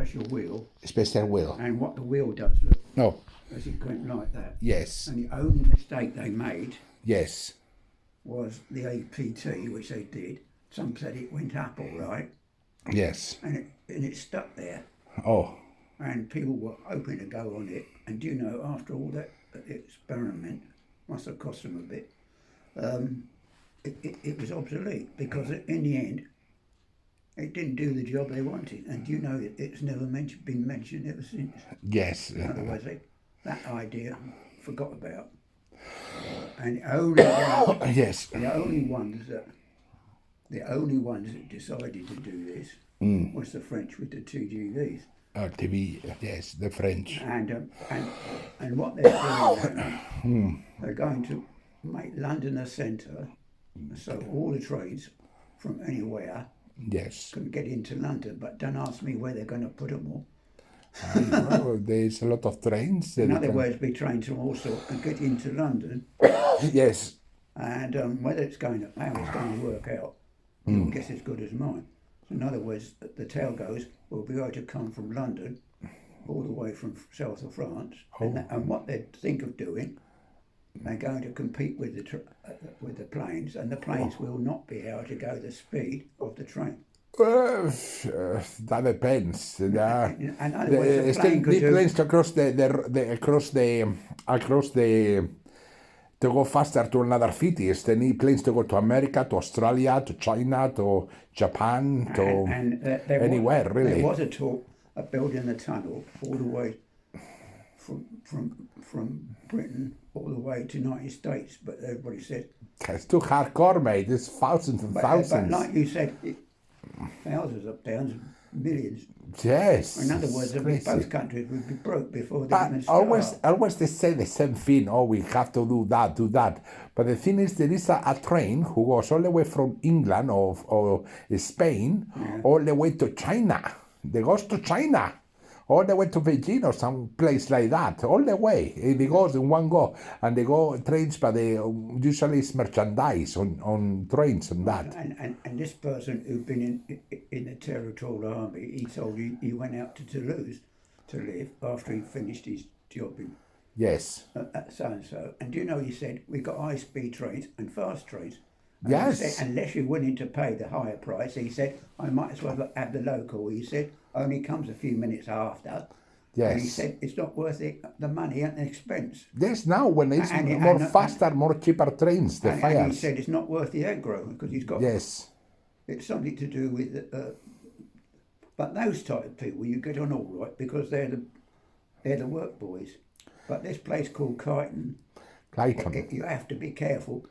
special wheel, special wheel. and what the wheel does, look, No. as it went like that. Yes. And the only mistake they made Yes. was the APT, which they did. Some said it went up all right, Yes. and it stuck there, Oh. and people were hoping to go on it. And do you know, after all that experiment, must have cost them a bit, it was obsolete, because in the end, it didn't do the job they wanted. And do you know, it's never been mentioned ever since. Yes. In other words, that idea forgot about. And the only ones, Yes. the only ones that decided to do this was the French with the TGVs. TV. Yes, the French. And what they're doing now, they're going to make London a centre, so all the trains from anywhere Yes. can get into London. But don't ask me where they're going to put them all. Well, there's a lot of trains. In other words, be trains from all sorts and get into London. Yes. And whether how it's going to work out, I guess it's good as mine. So in other words, the tale goes, we'll be able to come from London all the way from south of France, and what they think of doing, they're going to compete with the planes, and the planes will not be able to go the speed of the train. That depends. In other words, the plane could the planes across the to go faster to another cities. They need planes to go to America, to Australia, to China, to Japan, to anywhere, really. There was a talk of building a tunnel all the way from Britain all the way to the United States, but everybody said it's too hardcore, mate. It's thousands and thousands. But like you said, thousands of pounds, millions. Yes. In other words, both countries would be broke before they even start. Always they say the same thing. Oh, we have to do that. But the thing is, there is a train who goes all the way from England or Spain all the way to China. They goes to China. All the way to Beijing or some place like that, all the way. They goes in one go, and they go trains, but they usually it's merchandise on trains and that. And this person who'd been in the Territorial Army, he told you he went out to Toulouse to live after he finished his job in so-and-so. And do you know, he said, we've got high-speed trains and fast trains. And yes. He said, unless you're willing to pay the higher price, he said, I might as well have the local. He said, only comes a few minutes after. Yes. And he said, it's not worth the money and the expense. Yes, now when it's faster, more cheaper trains, the fires. And he said, it's not worth the aggro, because he's got... Yes. It's something to do with... but those type of people, you get on all right, because they're the work boys. But this place called Clayton, you have to be careful.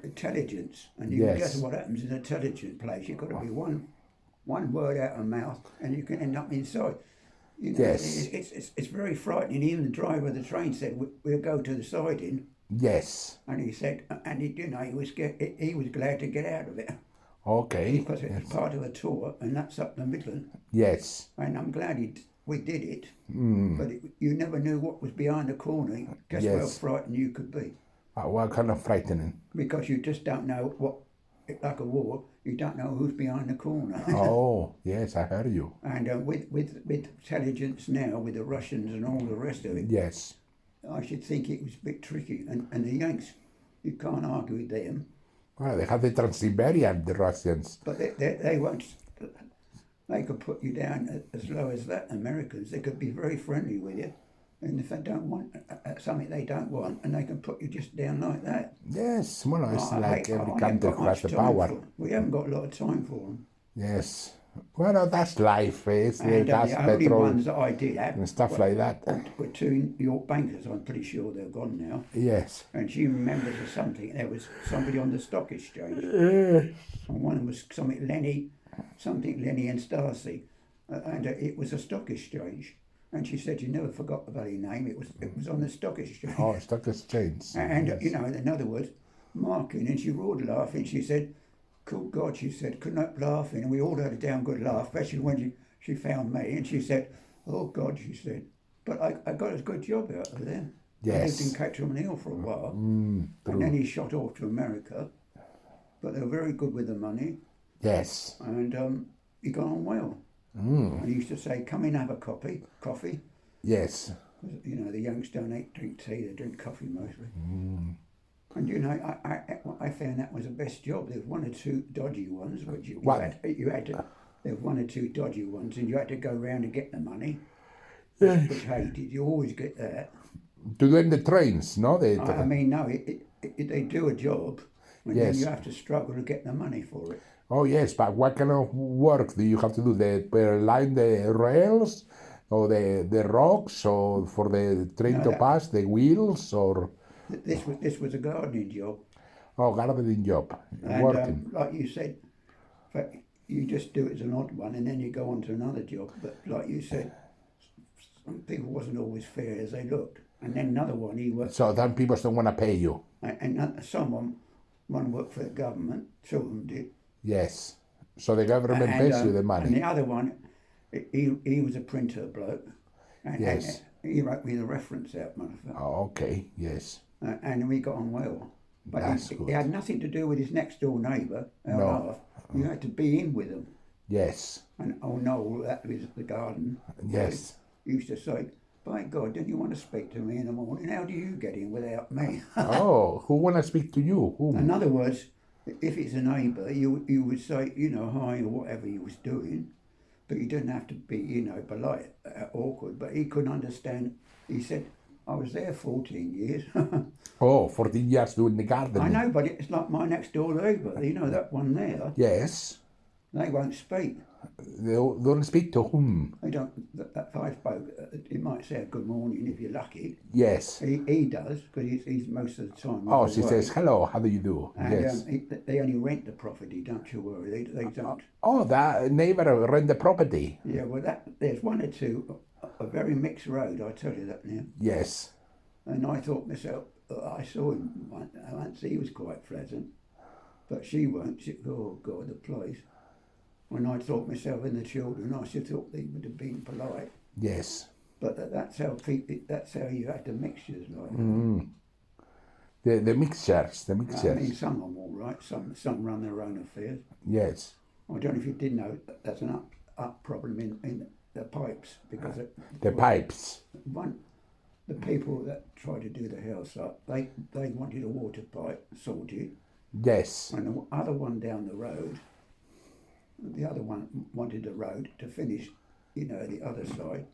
Intelligence, and you can guess what happens in an intelligent place. You've got to be one word out of mouth, and you can end up inside. You know, yes, it's very frightening. Even the driver of the train said, "We'll go to the siding." Yes, and he said, and he was glad to get out of it. Okay, because it was part of a tour, and that's up the Midland. Yes, and I'm glad we did it. But you never knew what was behind the corner. Guess how frightened you could be. What kind of frightening? Because you just don't know what, like a war, you don't know who's behind the corner. Oh, yes, I heard you. And with intelligence now, with the Russians and all the rest of it, yes, I should think it was a bit tricky. And the Yanks, you can't argue with them. Well, they have the Trans-Siberian, the Russians. But they won't. They could put you down as low as that. Americans, they could be very friendly with you. And if they don't want something they don't want, and they can put you just down like that. Yes, well, it's like every country who has the power. We haven't got a lot of time for them. Yes. Well, that's life. It's and gas, the only petrol, ones that I did have and stuff like that. Were two York bankers. I'm pretty sure they're gone now. Yes. And she remembers something. There was somebody on the stock exchange. And one was something Lenny and Stacy, and it was a stock exchange. And she said, you never forgot the bloody name. It was on the stock exchange. Oh, stock exchange. And, you know, in other words, marking. And she roared laughing. She said, good God, she said, couldn't help laughing. And we all had a damn good laugh, especially when she found me. And she said, oh, God, she said. But I got a good job out of them. Yes. I lived in Caterham Hill for a while. And then he shot off to America. But they were very good with the money. Yes. And he got on well. And he used to say, come in, have a coffee. Yes. You know, the youngsters don't drink tea, they drink coffee mostly. And you know, I found that was the best job. There was one or two dodgy ones, which you had to. There were one or two dodgy ones, and you had to go round and get the money. Which hated. You always get that. To do in the trains, no? I mean, no, they do a job, and then you have to struggle to get the money for it. Oh yes, but what kind of work do you have to do? Line the rails, or the rocks, or for the train to pass, the wheels, or? This was a gardening job. Oh, gardening job. And working. like you said, you just do it as an odd one, and then you go on to another job. But like you said, some people wasn't always fair as they looked. And then another one, he worked. So then people don't want to pay you. And one worked for the government. Two of them did. Yes. So the government pays you the money. And the other one, he was a printer bloke. And, yes. And he wrote me the reference out, motherfucker. Oh, okay. Yes. And we got on well. But That's good. It had nothing to do with his next door neighbour. No. You had to be in with them. Yes. And no, that was the garden. Yes. He used to say, by God, don't you want to speak to me in the morning? How do you get in without me? Oh, who want to speak to you? Whom? In other words, if it's a neighbour, you would say, you know, hi or whatever he was doing, but you didn't have to be, you know, polite, awkward. But he couldn't understand. He said, I was there 14 years. Oh, 14 years doing the garden. I know, but it's like my next door neighbour. You know, that one there. Yes. They won't speak. They don't speak to whom? They don't. If I spoke, he might say good morning if you're lucky. Yes. He does, because he's most of the time. Oh, she says, hello, how do you do? And, yes. They only rent the property, don't you worry. They don't. Oh, that neighbour rent the property. Yeah, well, there's one or two, a very mixed road, I tell you that now. Yes. And I thought myself, I saw him once, he was quite pleasant. But she weren't. Oh, God, the place. When I thought myself and the children, I should thought they would have been polite. Yes. But that's how you had the mixtures like. The mixtures. I mean, some are all right. Some run their own affairs. Yes. I don't know if you did know that's an up problem in the pipes, because the pipes. The people that try to do the house up, they wanted a water pipe sorted. Yes. And the other one down the road. The other one wanted the road to finish, you know, the other side.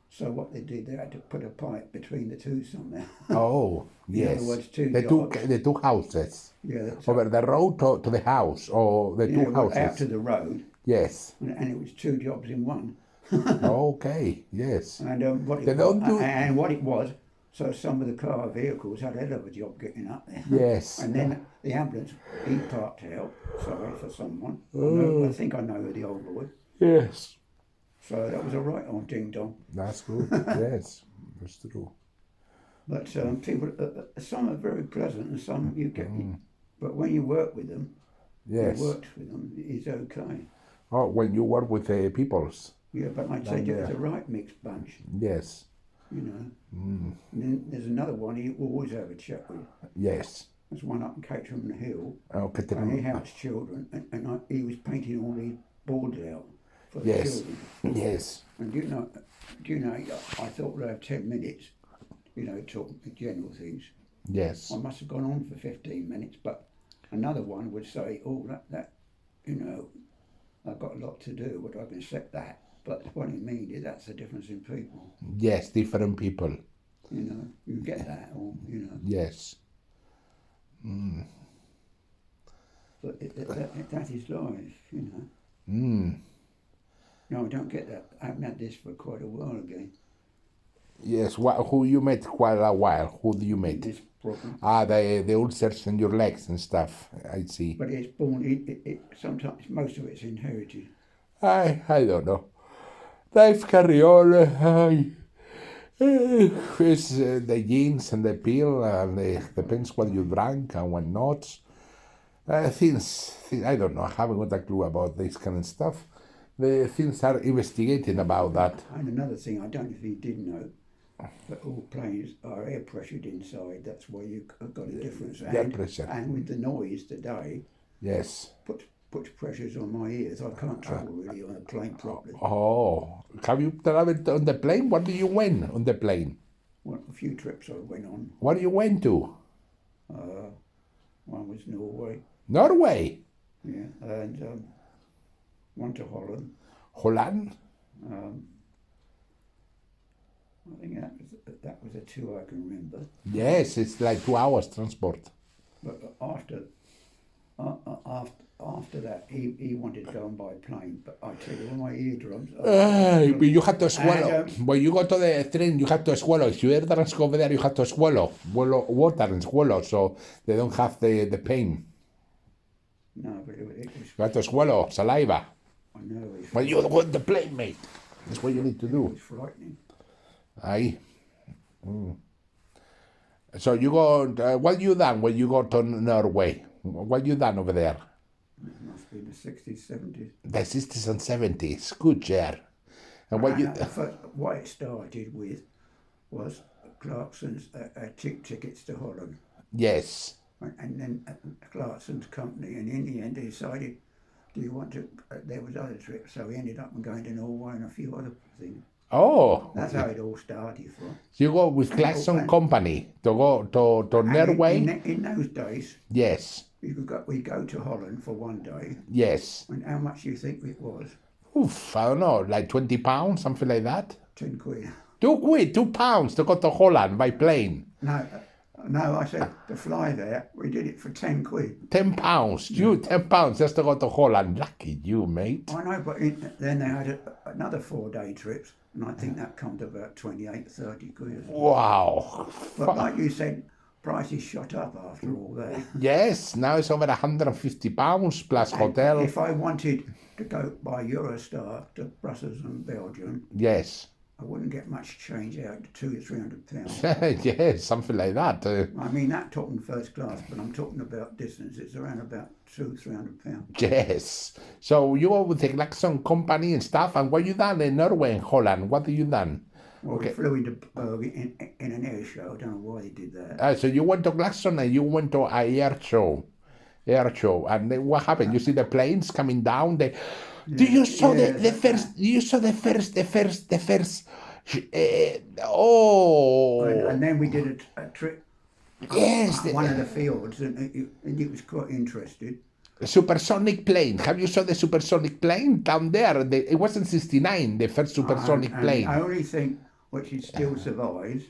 So what they did, they had to put a pipe between the two somehow. Oh, yes. In other words, the two houses. Yeah. Over the road to the house, or the two houses. Out to the road. Yes. And it was two jobs in one. Okay. Yes. And what it was, so some of the car vehicles had a hell of a job getting up there. Yes. And then the ambulance, he parked out, sorry for someone. I think I know the old boy. Yes. So that was a right on ding dong. That's good. Yes, that's true. But people, some are very pleasant and some you get, but when you work with them, yes, it's okay. Oh, when you work with peoples. Yeah, but I'd say it's a right mixed bunch. Yes. You know. And then there's another one you always have a chat with. Yes. There's one up in Caterham Hill. Oh, Caterham. And he helps children, and he was painting all these boards out for the children. Yes. And do you know, I thought we'd have 10 minutes, you know, talking general things. Yes. I must have gone on for 15 minutes, but another one would say, oh, that you know, I've got a lot to do, but I can accept that. But what I mean is that's the difference in people. Yes, different people. You know, you get that, or, you know. Yes. But that is life, you know. No, I don't get that. I haven't had this for quite a while again. Yes, who you met quite a while? Who do you meet? This problem. The ulcers in your legs and stuff. I see. But it's born. Sometimes most of it's inherited. I don't know. Life carry on. It's the genes and the pill, and it depends what you drank and what not. Things I don't know. I haven't got a clue about this kind of stuff. The things are investigating about that. And another thing, I don't know if you did know, but all planes are air pressured inside. That's why you've got a difference. Air pressure. And with the noise today, yes, puts pressures on my ears. I can't travel really on a plane properly. Oh, have you traveled on the plane? What did you went on the plane? Well, a few trips I went on. What you went to? One was Norway, Norway, yeah, and one to Holland. Holland. I think that was a two I can remember. Yes, it's like 2 hours transport. But after that, he wanted to go on by plane. But I tell you, all my eardrums. But you had to swallow. And, When you go to the train, you have to swallow. If your eardrums go over there, you have to swallow water and swallow, so they don't have the pain. No, but it was. You have to swallow saliva. I know. When you go on the plane, mate, that's what you need to It do. was frightening. Aye. So you go. What you done when you go to Norway? What you done over there? It must be the 60s, 70s. The 60s and 70s. Good, yeah. And what you? What it started with was Clarkson's tickets to Holland. Yes. And then Clarkson's company, and in the end they decided, do you want to, there was other trips, so we ended up going to Norway and a few other things. Oh. That's how it all started from. You go with Clarkson Company to go to Norway? In those days, Yes. we go to Holland for one day, Yes. and how much do you think it was? Oof, I don't know, like 20 pounds, something like that? 10 quid. 2 quid, 2 pounds to go to Holland by plane. No, I said, to fly there, we did it for 10 quid. 10 pounds, you 10 pounds just to go to Holland. Lucky you, mate. I know, but then they had another 4-day trips, and I think that come to about 28, 30 quid. Wow. But like you said, prices shot up after all that. Yes, now it's over 150 pounds plus hotel. If I wanted to go by Eurostar to Brussels and Belgium, Yes. I wouldn't get much change out, £200 to £300. Yes, something like that. I mean, that talking first class, but I'm talking about distance. It's around about £200-300. Yes. So you go with the Clarkson Company and stuff, and what you done in Norway and Holland? What have you done? Well, we flew into Bergen in an air show. I don't know why they did that. So you went to Clarkson and you went to a air show, and then what happened? You see the planes coming down. You saw the first? You saw the first? And then we did a trip. Yes. One of the fields, and it was quite interesting. Supersonic plane. Have you saw the supersonic plane down there? It wasn't 69, the first supersonic plane. The only thing which it still survives.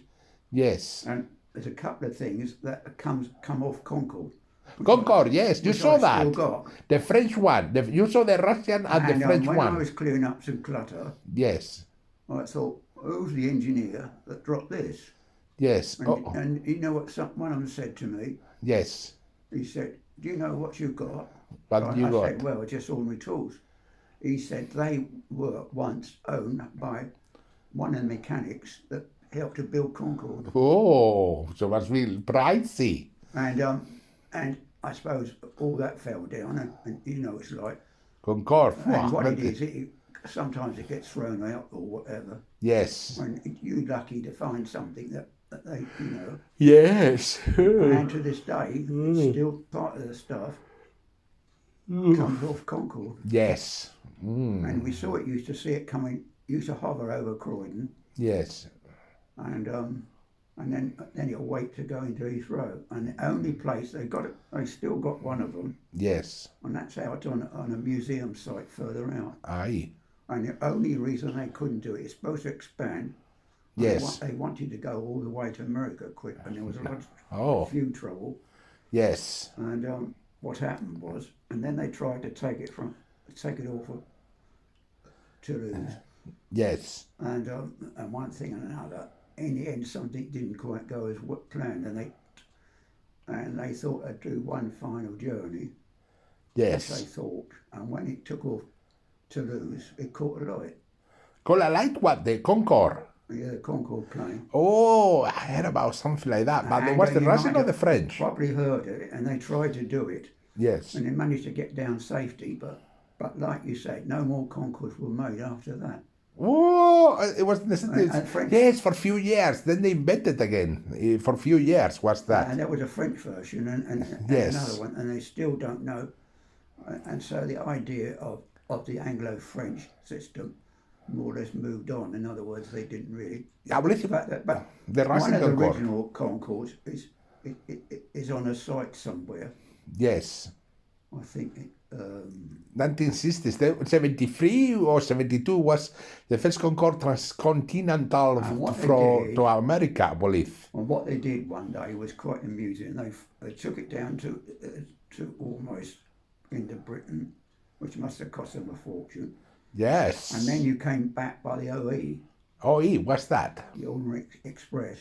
Yes. And there's a couple of things that come off Concorde. Concorde, yes, you saw that. Still got. The French one. You saw the Russian and the French when one. I was clearing up some clutter, Yes. I thought, who's the engineer that dropped this? Yes. And you know what one of them said to me? Yes. He said, do you know what you've got? What you got? I said, well, just ordinary tools. He said they were once owned by one of the mechanics that helped to build Concorde. Oh, so must be pricey. And I suppose all that fell down, and you know it's like. Concorde. And what it is, sometimes it gets thrown out or whatever. Yes. And you're lucky to find something that they, you know. Yes. And to this day, it's still part of the stuff comes off Concorde. Yes. And we saw it, used to see it coming, used to hover over Croydon. Yes. And then it'll wait to go into Heathrow. And the only place they still got one of them. Yes. And that's out on a museum site further out. Aye. And the only reason they couldn't do it is supposed to expand. Yes. They wanted to go all the way to America quick, and there was Oh. a few trouble. Yes. And what happened was, and then they tried to take it off of Toulouse. Yes. And one thing and another. In the end, something didn't quite go as planned, and they thought they'd do one final journey. Yes. They thought, and when it took off Toulouse, it caught a light. Call a light what? The Concorde. Yeah, the Concorde plane. Oh, I heard about something like that. But it was the Russian or the French? Probably heard it, and they tried to do it. Yes. And they managed to get down safety, but like you said, no more Concordes were made after that. Oh, it was yes, for a few years. Then they invented again. For a few years was that. And there was a French version and yes. another one, and they still don't know And so the idea of the Anglo-French system more or less moved on. In other words, they didn't really. I believe But the one Russian of the Concord. original Concords is on a site somewhere. Yes. I think 1960s, 73 or 72 was the first Concorde transcontinental what they from did- to America, I believe. well, what they did one day was quite amusing. They took it down to almost into Britain, which must have cost them a fortune. Yes. And then you came back by the OE, OE, what's that? the Ordinary Express,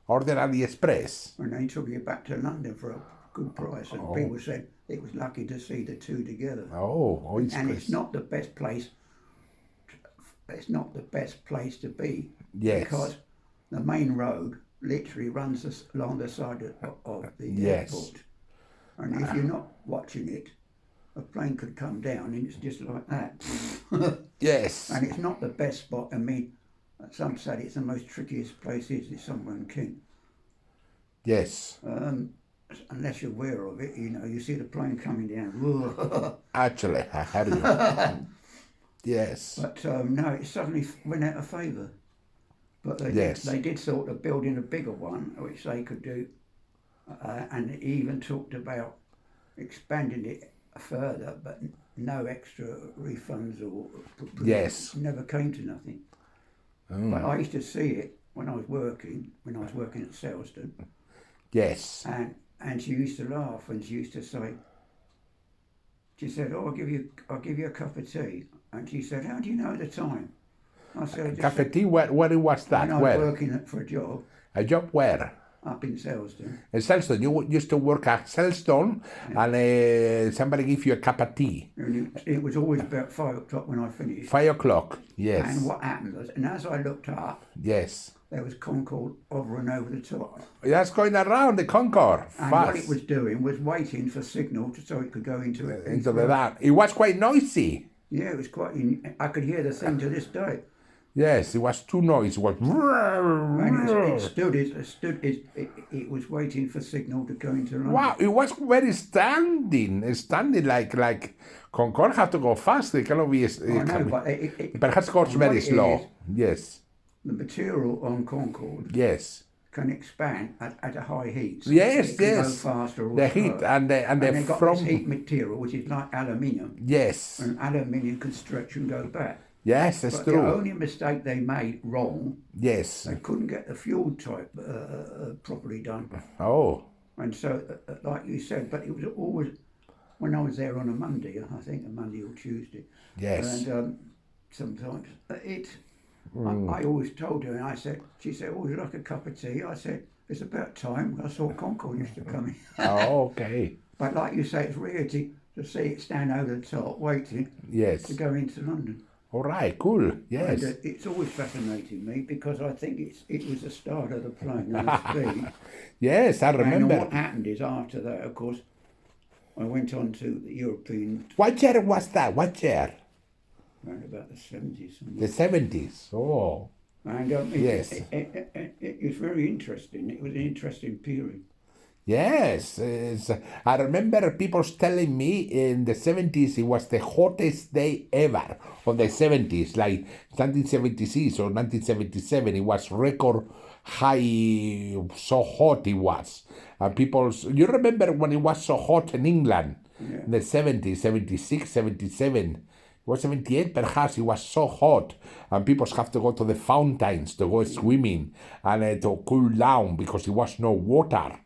Ordinary Express. and they took you back to London for a good price. And people said it was lucky to see the two together. Oh, And Express. it's not the best place. It's not the best place to be. Yes. Because the main road literally runs along the side of the Yes. airport, and if you're not watching it, a plane could come down, and it's just like that. Yes. And it's not the best spot. I mean, some said it's the most trickiest place is somewhere in Kent. Yes. Unless you're aware of it, you know, you see the plane coming down. Actually, I heard you. Yes. But no, it suddenly went out of favour. But Yes. they did sort of build in a bigger one, which they could do, and it even talked about expanding it further, but no extra refunds or Yes. never came to nothing. But I used to see it when I was working at Selston, Yes. and she used to laugh, and she used to say, she said, "Oh, I'll give you a cup of tea," and she said, "How do you know the time?" I said, "I just Cafe said, tea, where was that? when I was Where? working for a job A job where? up in Selston." In Selston. You used to work at Selston and somebody give you a cup of tea. And it was always about 5 o'clock when I finished. 5 o'clock. Yes. And what happened was, and as I looked up, Yes. there was Concorde hovering over the top. That's going around the Concorde. And Fast. what it was doing was waiting for signal so it could go into it. Into the that. It was quite noisy. Yeah, it was quite. I could hear the thing to this day. Yes, it was too noisy. It was. And it was waiting for signal to go into London. Wow, it was very standing like Concorde have to go fast. They cannot be. I know, but Perhaps goes what very it slow. is, Yes, the material on Concorde yes, can expand at a high heat. So yes, it can yes. Go faster or The heat slower. and And the they've got from. this heat material which is like aluminium, Yes, and aluminium can stretch and go back. yes, that's But the true. only mistake they made wrong, Yes. they couldn't get the fuel type properly done. Oh, And so, like you said, but it was always, when I was there on a Monday, I think a Monday or Tuesday, yes. and sometimes I always told her, and she said, "Oh, would you like a cup of tea?" I said, "It's about time. I saw Concorde used to come in." Oh, okay. But like you say, it's rare to see it stand over the top waiting Yes. to go into London. All right. Cool. Yes. And it's always fascinated me because I think it was the start of the plane and the speed. Yes, I And remember. what happened is after that, of course, I went on to the European What year was that? What year? around about the 70s. The 70s. Oh, And Yes. it was very interesting. It was an interesting period. yes. I remember people telling me in the 70s it was the hottest day ever. On the 70s, like 1976 or 1977, it was record high, so hot it was. And you remember when it was so hot in England? Yeah. In the 70s, 76, 77. It was 78 perhaps, it was so hot. And people have to go to the fountains to go swimming and to cool down because there was no water.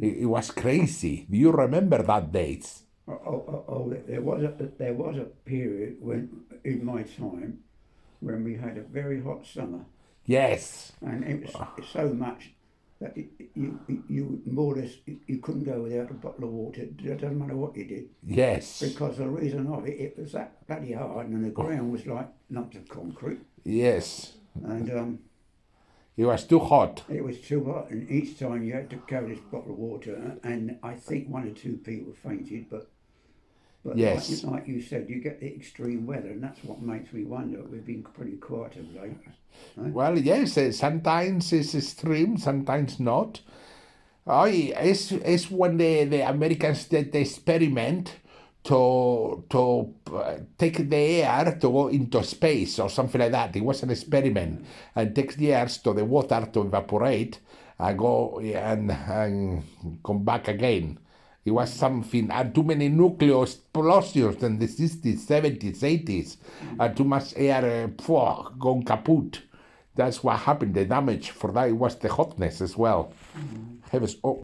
It was crazy. Do you remember that dates? There was a period when, in my time, when we had a very hot summer, Yes. and it was so much that you more or less you couldn't go without a bottle of water. It doesn't matter what you did, Yes. because the reason of it was that bloody hard, and the ground was like lumps of concrete, Yes. and It was too hot. it was too hot. And each time you had to carry this bottle of water, and I think 1 or 2 people fainted, but Yes. like you said, you get the extreme weather, and that's what makes me wonder. We've been pretty quiet of late. Well, yes, sometimes it's extreme, sometimes not. It's when the Americans did the experiment take the air to go into space or something like that. It was an experiment, and takes the air to the water to evaporate and go and come back again. It was something, and too many nuclear explosions in the 60s, 70s, 80s, and too much air gone kaput. That's what happened. The damage for that was the hotness as well. Heavens, oh.